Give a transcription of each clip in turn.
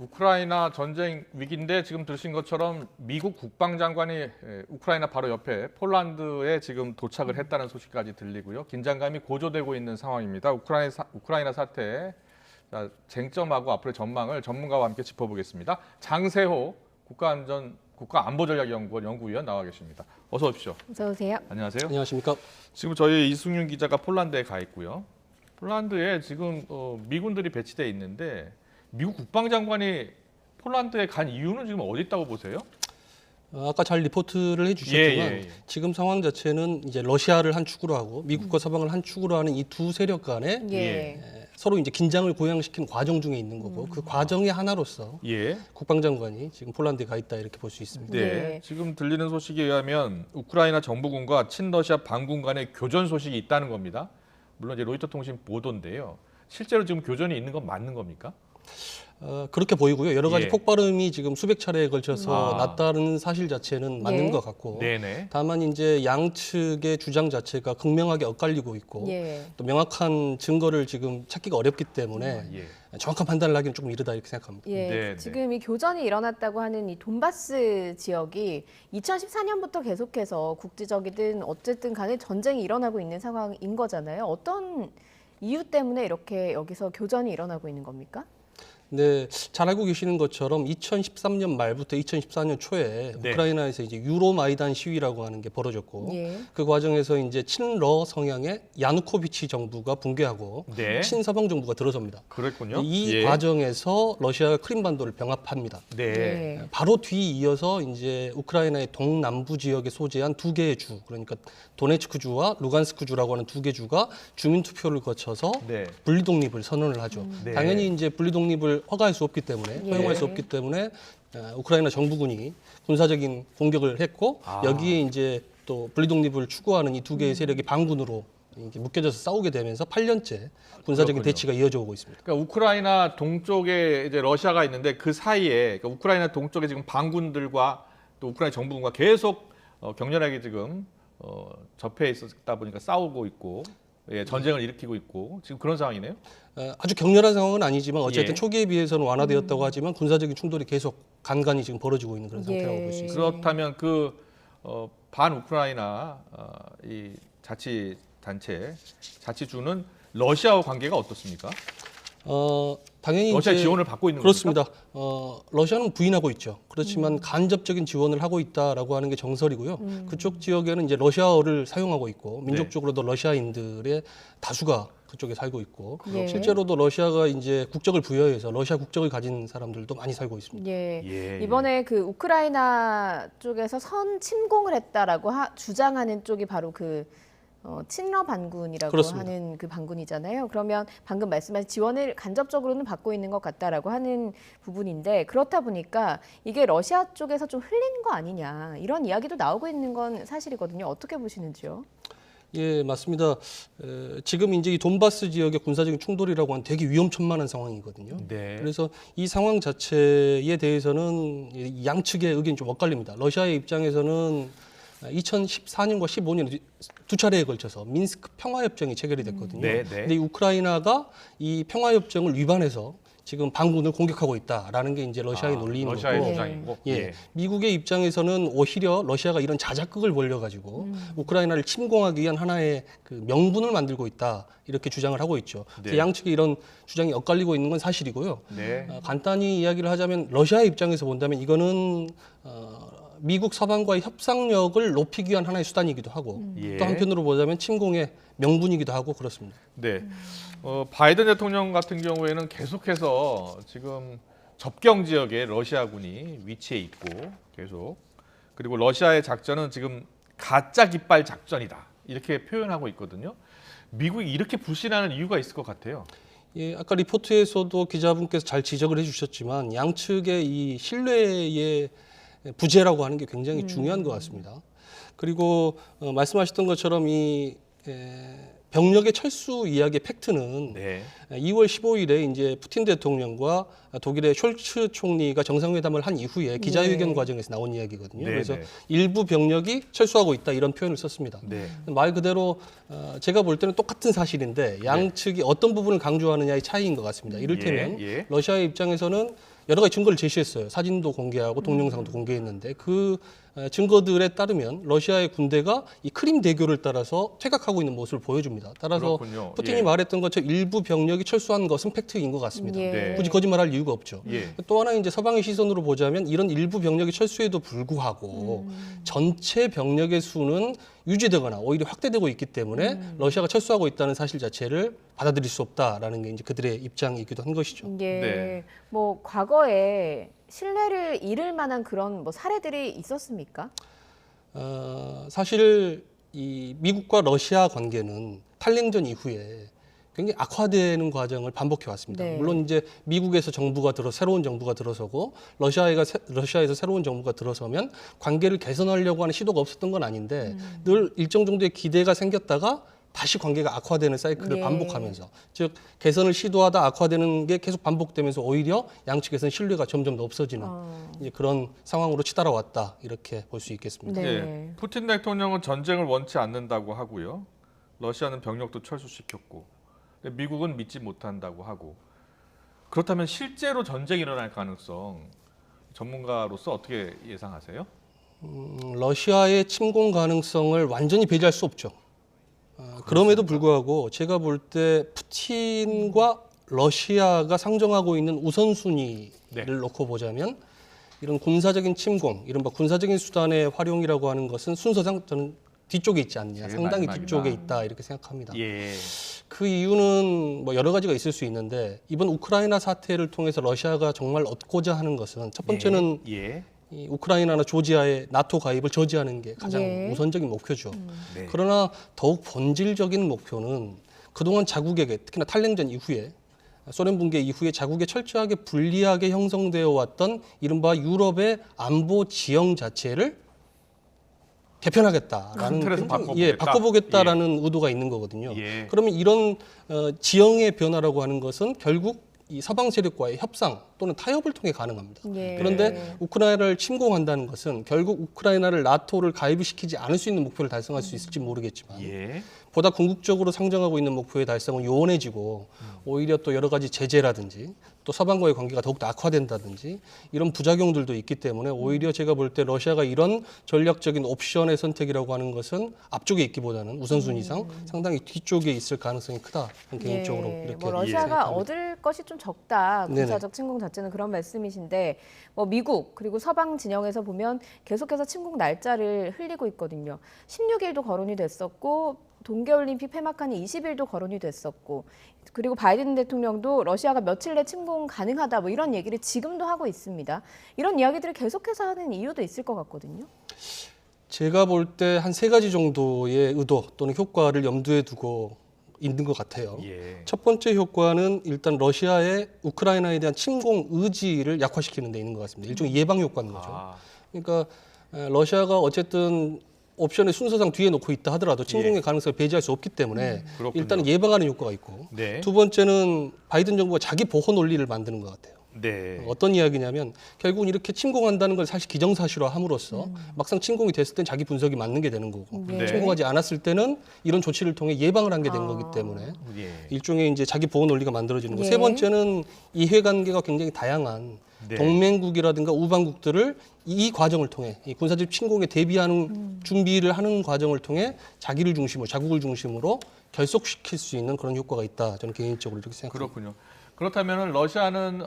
우크라이나 전쟁 위기인데 지금 들으신 것처럼 미국 국방장관이 우크라이나 바로 옆에 폴란드에 지금 도착을 했다는 소식까지 들리고요. 긴장감이 고조되고 있는 상황입니다. 우크라이나 사태 쟁점하고 앞으로의 전망을 전문가와 함께 짚어보겠습니다. 장세호 국가안보전략연구원 연구위원 나와 계십니다. 어서 오십시오. 어서 오세요. 안녕하세요. 안녕하십니까. 지금 저희 이승윤 기자가 폴란드에 가 있고요. 폴란드에 지금 미군들이 배치돼 있는데 미국 국방장관이 폴란드에 간 이유는 지금 어디 있다고 보세요? 아까 잘 리포트를 해주셨지만 지금 상황 자체는 이제 러시아를 한 축으로 하고 미국과 서방을 한 축으로 하는 이 두 세력 간에 서로 이제 긴장을 고양시키는 과정 중에 있는 거고 그 과정의 하나로서 국방장관이 지금 폴란드에 가 있다 이렇게 볼 수 있습니다. 네, 지금 들리는 소식에 의하면 우크라이나 정부군과 친러시아 반군 간의 교전 소식이 있다는 겁니다. 물론 이제 로이터 통신 보도인데요. 실제로 지금 교전이 있는 건 맞는 겁니까? 그렇게 보이고요. 여러 가지 폭발음이 지금 수백 차례에 걸쳐서 났다는 사실 자체는 맞는 것 같고 다만 이제 양측의 주장 자체가 극명하게 엇갈리고 있고 또 명확한 증거를 지금 찾기가 어렵기 때문에 정확한 판단을 하기는 조금 이르다 이렇게 생각합니다. 지금 이 교전이 일어났다고 하는 이 돈바스 지역이 2014년부터 계속해서 국지적이든 어쨌든 간에 전쟁이 일어나고 있는 상황인 거잖아요. 어떤 이유 때문에 이렇게 여기서 교전이 일어나고 있는 겁니까? 네, 잘 알고 계시는 것처럼 2013년 말부터 2014년 초에 우크라이나에서 이제 유로마이단 시위라고 하는 게 벌어졌고 그 과정에서 이제 친러 성향의 야누코비치 정부가 붕괴하고 친서방 정부가 들어섭니다. 그랬군요. 이 과정에서 러시아가 크림반도를 병합합니다. 바로 뒤이어서 이제 우크라이나의 동남부 지역에 소재한 두 개의 주, 그러니까 도네츠크 주와 루간스크 주라고 하는 두 개 주가 주민 투표를 거쳐서 분리 독립을 선언을 하죠. 당연히 이제 분리 독립을 허가할 수 없기 때문에 허용할 수 없기 때문에 우크라이나 정부군이 군사적인 공격을 했고 여기에 이제 또 분리 독립을 추구하는 이 두 개의 세력이 반군으로 이렇게 묶여져서 싸우게 되면서 8년째 군사적인 대치가 이어져 오고 있습니다. 그러니까 우크라이나 동쪽에 이제 러시아가 있는데 그 사이에 그러니까 우크라이나 동쪽에 지금 반군들과 또 우크라이나 정부군과 계속 격렬하게 지금 접해 있었다 보니까 싸우고 있고 전쟁을 일으키고 있고 지금 그런 상황이네요. 아주 격렬한 상황은 아니지만 어쨌든 초기에 비해서는 완화되었다고 하지만 군사적인 충돌이 계속 간간히 지금 벌어지고 있는 그런 상태라고 볼 수 있습니다. 그렇다면 그 반우크라이나 이 자치단체, 자치주는 러시아와 관계가 어떻습니까? 당연히 러시아 이제 지원을 받고 있는 그렇습니다. 러시아는 부인하고 있죠. 그렇지만 간접적인 지원을 하고 있다라고 하는 게 정설이고요. 그쪽 지역에는 이제 러시아어를 사용하고 있고 민족적으로도 러시아인들의 다수가 그쪽에 살고 있고 실제로도 러시아가 이제 국적을 부여해서 러시아 국적을 가진 사람들도 많이 살고 있습니다. 이번에 그 우크라이나 쪽에서 선 침공을 했다라고 주장하는 쪽이 바로 그 친러 반군이라고 하는 그 반군이잖아요. 그러면 방금 말씀하신 지원을 간접적으로는 받고 있는 것 같다라고 하는 부분인데 그렇다 보니까 이게 러시아 쪽에서 좀 흘린 거 아니냐 이런 이야기도 나오고 있는 건 사실이거든요. 어떻게 보시는지요? 예, 맞습니다. 지금 이제 이 돈바스 지역의 군사적인 충돌이라고 하는 되게 위험천만한 상황이거든요. 그래서 이 상황 자체에 대해서는 양측의 의견이 좀 엇갈립니다. 러시아의 입장에서는 2014년과 15년 두 차례에 걸쳐서 민스크 평화협정이 체결이 됐거든요. 근데 이 우크라이나가 이 평화협정을 위반해서 지금 반군을 공격하고 있다라는 게 이제 러시아의 논리인 거고, 주장이고. 미국의 입장에서는 오히려 러시아가 이런 자작극을 벌여가지고 우크라이나를 침공하기 위한 하나의 그 명분을 만들고 있다 이렇게 주장을 하고 있죠. 양측의 이런 주장이 엇갈리고 있는 건 사실이고요. 간단히 이야기를 하자면 러시아의 입장에서 본다면 이거는 미국 서방과의 협상력을 높이기 위한 하나의 수단이기도 하고 또 한편으로 보자면 침공의 명분이기도 하고 그렇습니다. 바이든 대통령 같은 경우에는 계속해서 지금 접경 지역에 러시아군이 위치해 있고 계속 그리고 러시아의 작전은 지금 가짜 깃발 작전이다 이렇게 표현하고 있거든요. 미국이 이렇게 불신하는 이유가 있을 것 같아요. 예, 아까 리포트에서도 기자분께서 잘 지적을 해주셨지만 양측의 이 신뢰의 부재라고 하는 게 굉장히 중요한 것 같습니다. 그리고 말씀하셨던 것처럼 이 병력의 철수 이야기의 팩트는 2월 15일에 이제 푸틴 대통령과 독일의 숄츠 총리가 정상회담을 한 이후에 기자회견 과정에서 나온 이야기거든요. 그래서 일부 병력이 철수하고 있다 이런 표현을 썼습니다. 말 그대로 제가 볼 때는 똑같은 사실인데 양측이 어떤 부분을 강조하느냐의 차이인 것 같습니다. 이를테면 러시아의 입장에서는 여러 가지 증거를 제시했어요. 사진도 공개하고 동영상도 공개했는데 그 증거들에 따르면 러시아의 군대가 이 크림 대교를 따라서 퇴각하고 있는 모습을 보여줍니다. 따라서 그렇군요. 푸틴이 예. 말했던 것처럼 일부 병력이 철수한 것은 팩트인 것 같습니다. 예. 네. 굳이 거짓말할 이유가 없죠. 예. 또 하나 이제 서방의 시선으로 보자면 이런 일부 병력이 철수에도 불구하고 전체 병력의 수는 유지되거나 오히려 확대되고 있기 때문에 러시아가 철수하고 있다는 사실 자체를 받아들일 수 없다라는 게 이제 그들의 입장이기도 한 것이죠. 예. 네. 뭐 과거에 신뢰를 잃을 만한 그런 뭐 사례들이 있었습니까? 사실 이 미국과 러시아 관계는 탈냉전 이후에 굉장히 악화되는 과정을 반복해 왔습니다. 네. 물론 이제 미국에서 새로운 정부가 들어서고 러시아에서 새로운 정부가 들어서면 관계를 개선하려고 하는 시도가 없었던 건 아닌데 늘 일정 정도의 기대가 생겼다가 다시 관계가 악화되는 사이클을 예. 반복하면서 즉 개선을 시도하다 악화되는 게 계속 반복되면서 오히려 양측에서는 신뢰가 점점 더 없어지는 이제 그런 상황으로 치달아왔다 이렇게 볼 수 있겠습니다. 네. 예. 푸틴 대통령은 전쟁을 원치 않는다고 하고요. 러시아는 병력도 철수시켰고 근데 미국은 믿지 못한다고 하고 그렇다면 실제로 전쟁이 일어날 가능성 전문가로서 어떻게 예상하세요? 러시아의 침공 가능성을 완전히 배제할 수 없죠. 그럼에도 불구하고 제가 볼 때 푸틴과 러시아가 상정하고 있는 우선순위를 네. 놓고 보자면 이런 군사적인 침공, 이른바 군사적인 수단의 활용이라고 하는 것은 순서상 저는 뒤쪽에 있지 않냐, 제일 상당히 마지막이다. 뒤쪽에 있다 이렇게 생각합니다. 예. 그 이유는 뭐 여러 가지가 있을 수 있는데 이번 우크라이나 사태를 통해서 러시아가 정말 얻고자 하는 것은 첫 번째는 예. 이 우크라이나나 조지아의 나토 가입을 저지하는 게 가장 예. 우선적인 목표죠. 네. 그러나 더욱 본질적인 목표는 그동안 자국에게 특히나 탈냉전 이후에 소련 붕괴 이후에 자국에 철저하게 불리하게 형성되어 왔던 이른바 유럽의 안보 지형 자체를 개편하겠다라는 큰 틀에서 바꿔보겠다. 바꿔보겠다라는 의도가 있는 거거든요. 예. 그러면 이런 지형의 변화라고 하는 것은 결국 이 서방 세력과의 협상 또는 타협을 통해 가능합니다. 예. 그런데 우크라이나를 침공한다는 것은 결국 우크라이나를 나토를 가입시키지 않을 수 있는 목표를 달성할 수 있을지 모르겠지만 예. 보다 궁극적으로 상정하고 있는 목표의 달성은 요원해지고 오히려 또 여러 가지 제재라든지 또 서방과의 관계가 더욱더 악화된다든지 이런 부작용들도 있기 때문에 오히려 제가 볼 때 러시아가 이런 전략적인 옵션의 선택이라고 하는 것은 앞쪽에 있기보다는 우선순위상 상당히 뒤쪽에 있을 가능성이 크다. 개인적으로 예. 이렇게 뭐 러시아가 생각합니다. 얻을 것이 좀 적다. 네네. 군사적 침공 자체는 그런 말씀이신데 뭐 미국 그리고 서방 진영에서 보면 계속해서 침공 날짜를 흘리고 있거든요. 16일도 거론이 됐었고 동계올림픽 폐막하는 20일도 거론이 됐었고 그리고 바이든 대통령도 러시아가 며칠 내 침공 가능하다 뭐 이런 얘기를 지금도 하고 있습니다. 이런 이야기들을 계속해서 하는 이유도 있을 것 같거든요. 제가 볼 때 한 세 가지 정도의 의도 또는 효과를 염두에 두고 있는 것 같아요. 예. 첫 번째 효과는 일단 러시아의 우크라이나에 대한 침공 의지를 약화시키는 데 있는 것 같습니다. 일종의 예방 효과인 거죠. 아, 그러니까 러시아가 어쨌든 옵션의 순서상 뒤에 놓고 있다 하더라도 침공의 가능성을 배제할 수 없기 때문에 그렇군요. 일단은 예방하는 효과가 있고 네. 두 번째는 바이든 정부가 자기 보호 논리를 만드는 것 같아요. 네. 어떤 이야기냐면 결국은 이렇게 침공한다는 걸 사실 기정사실화함으로써 막상 침공이 됐을 땐 자기 분석이 맞는 게 되는 거고 네. 침공하지 않았을 때는 이런 조치를 통해 예방을 한 게 된 거기 때문에 예. 일종의 이제 자기 보호 논리가 만들어지는 거. 예. 세 번째는 이해관계가 굉장히 다양한 네. 동맹국이라든가 우방국들을 이 과정을 통해 이 군사적 침공에 대비하는 준비를 하는 과정을 통해 자기를 중심으로 자국을 중심으로 결속시킬 수 있는 그런 효과가 있다. 저는 개인적으로 이렇게 생각합니다. 그렇군요. 그렇다면 러시아는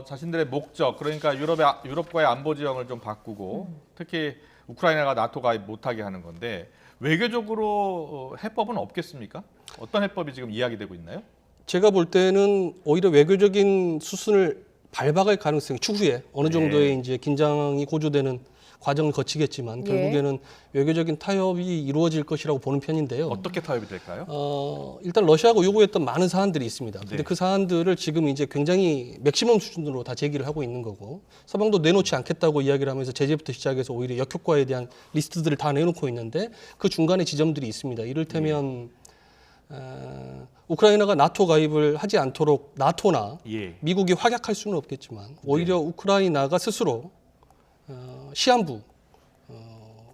자신들의 목적 그러니까 유럽과의 안보 지형을 좀 바꾸고 특히 우크라이나가 나토 가입 못하게 하는 건데 외교적으로 해법은 없겠습니까? 어떤 해법이 지금 이야기되고 있나요? 제가 볼 때는 오히려 외교적인 수순을 밟아갈 가능성이 추후에 어느 정도의 이제 긴장이 고조되는 과정을 거치겠지만 결국에는 외교적인 타협이 이루어질 것이라고 보는 편인데요. 어떻게 타협이 될까요? 일단 러시아가 요구했던 많은 사안들이 있습니다. 근데 네. 그 사안들을 지금 이제 굉장히 맥시멈 수준으로 다 제기를 하고 있는 거고 서방도 내놓지 않겠다고 이야기를 하면서 제재부터 시작해서 오히려 역효과에 대한 리스트들을 다 내놓고 있는데 그 중간에 지점들이 있습니다. 이를테면 우크라이나가 나토 가입을 하지 않도록 나토나 예. 미국이 확약할 수는 없겠지만 오히려 우크라이나가 스스로 시한부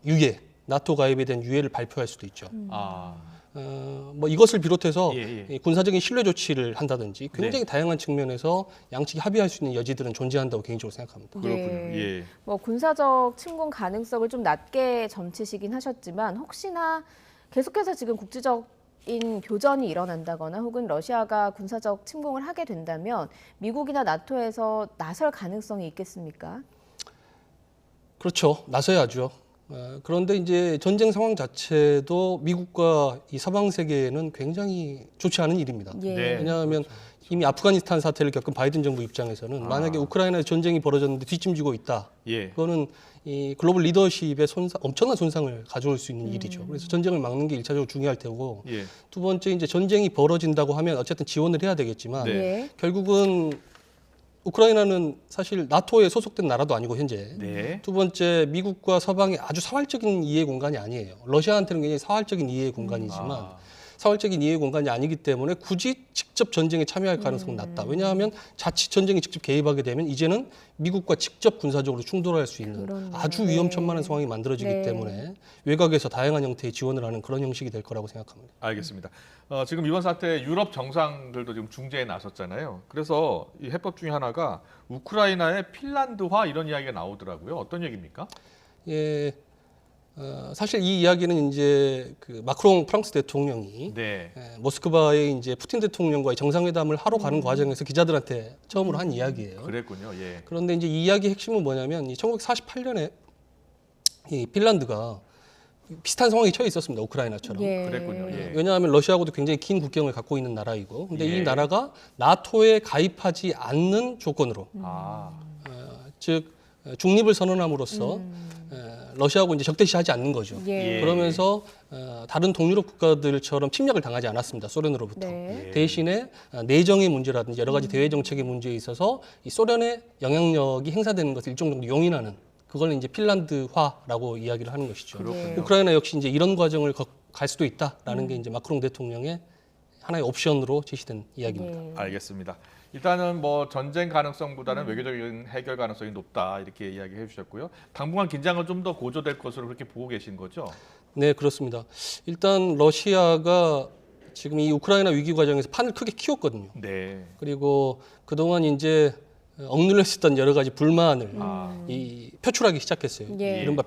유예, 나토 가입에 대한 유예를 발표할 수도 있죠. 아, 뭐 이것을 비롯해서 예, 이 군사적인 신뢰 조치를 한다든지 굉장히 다양한 측면에서 양측이 합의할 수 있는 여지들은 존재한다고 개인적으로 생각합니다. 그렇군요. 네. 예. 뭐 군사적 침공 가능성을 좀 낮게 점치시긴 하셨지만 혹시나 계속해서 지금 국제적인 교전이 일어난다거나 혹은 러시아가 군사적 침공을 하게 된다면 미국이나 나토에서 나설 가능성이 있겠습니까? 그렇죠. 나서야죠. 그런데 이제 전쟁 상황 자체도 미국과 이 서방 세계에는 굉장히 좋지 않은 일입니다. 예. 네. 왜냐하면 이미 아프가니스탄 사태를 겪은 바이든 정부 입장에서는 만약에 우크라이나에 전쟁이 벌어졌는데 뒷짐지고 있다. 예. 그거는 이 글로벌 리더십에 엄청난 손상을 가져올 수 있는 일이죠. 그래서 전쟁을 막는 게 일차적으로 중요할 테고 예. 두 번째 이제 전쟁이 벌어진다고 하면 어쨌든 지원을 해야 되겠지만 네. 예. 결국은 우크라이나는 사실 나토에 소속된 나라도 아니고 현재 네. 두 번째 미국과 서방의 아주 사활적인 이해 공간이 아니에요. 러시아한테는 굉장히 사활적인 이해 공간이지만 사활적인 이해 공간이 아니기 때문에 굳이 직접 전쟁에 참여할 가능성은 낮다. 왜냐하면 자칫 전쟁에 직접 개입하게 되면 이제는 미국과 직접 군사적으로 충돌할 수 있는 그렇네요. 아주 위험천만한 상황이 만들어지기 네. 때문에 외곽에서 다양한 형태의 지원을 하는 그런 형식이 될 거라고 생각합니다. 알겠습니다. 지금 이번 사태 유럽 정상들도 지금 중재에 나섰잖아요. 그래서 이 해법 중에 하나가 우크라이나의 핀란드화 이런 이야기가 나오더라고요. 어떤 얘기입니까? 예, 사실 이 이야기는 이제 그 마크롱 프랑스 대통령이 네. 모스크바에 이제 푸틴 대통령과의 정상회담을 하러 가는 과정에서 기자들한테 처음으로 한 이야기예요. 그랬군요. 예. 그런데 이제 이 이야기의 핵심은 뭐냐면 이 1948년에 이 핀란드가 비슷한 상황에 처해 있었습니다. 우크라이나처럼. 예. 그랬군요. 예. 왜냐하면 러시아하고도 굉장히 긴 국경을 갖고 있는 나라이고, 근데 예. 이 나라가 나토에 가입하지 않는 조건으로, 아. 즉 중립을 선언함으로써 러시아하고 이제 적대시하지 않는 거죠. 예. 그러면서 다른 동유럽 국가들처럼 침략을 당하지 않았습니다. 소련으로부터. 네. 예. 대신에 내정의 문제라든지 여러 가지 대외 정책의 문제에 있어서 이 소련의 영향력이 행사되는 것을 일정 정도 용인하는 그걸 이제 핀란드화라고 이야기를 하는 것이죠. 그렇군요. 우크라이나 역시 이제 이런 과정을 갈 수도 있다라는 게 이제 마크롱 대통령의 하나의 옵션으로 제시된 이야기입니다. 예. 알겠습니다. 일단은 뭐 전쟁 가능성보다는 외교적인 해결 가능성이 높다 이렇게 이야기해 주셨고요. 당분간 긴장은 좀 더 고조될 것으로 그렇게 보고 계신 거죠? 네, 그렇습니다. 일단 러시아가 지금 이 우크라이나 위기 과정에서 판을 크게 키웠거든요. 네. 그리고 그동안 이제 억눌려 있었던 여러 가지 불만을 이 표출하기 시작했어요. 예. 이른바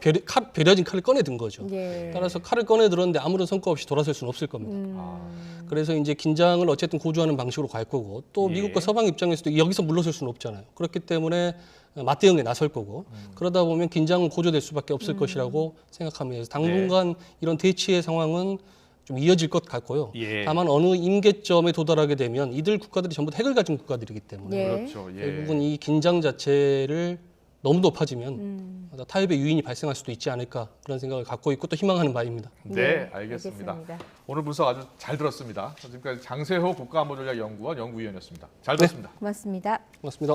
베려진 칼을 꺼내든 거죠. 예. 따라서 칼을 꺼내들었는데 아무런 성과 없이 돌아설 수는 없을 겁니다. 그래서 이제 긴장을 어쨌든 고조하는 방식으로 갈 거고 또 예. 미국과 서방 입장에서도 여기서 물러설 수는 없잖아요. 그렇기 때문에 맞대응에 나설 거고 그러다 보면 긴장은 고조될 수밖에 없을 것이라고 생각합니다. 그래서 당분간 이런 대치의 상황은 좀 이어질 것 같고요. 예. 다만 어느 임계점에 도달하게 되면 이들 국가들이 전부 핵을 가진 국가들이기 때문에 예. 그렇죠. 예. 결국은 이 긴장 자체를 너무 높아지면 타협의 유인이 발생할 수도 있지 않을까 그런 생각을 갖고 있고 또 희망하는 바입니다. 네, 알겠습니다. 오늘 분석 아주 잘 들었습니다. 지금까지 장세호 국가안보전략연구원 연구위원이었습니다. 잘 들었습니다. 고맙습니다. 고맙습니다.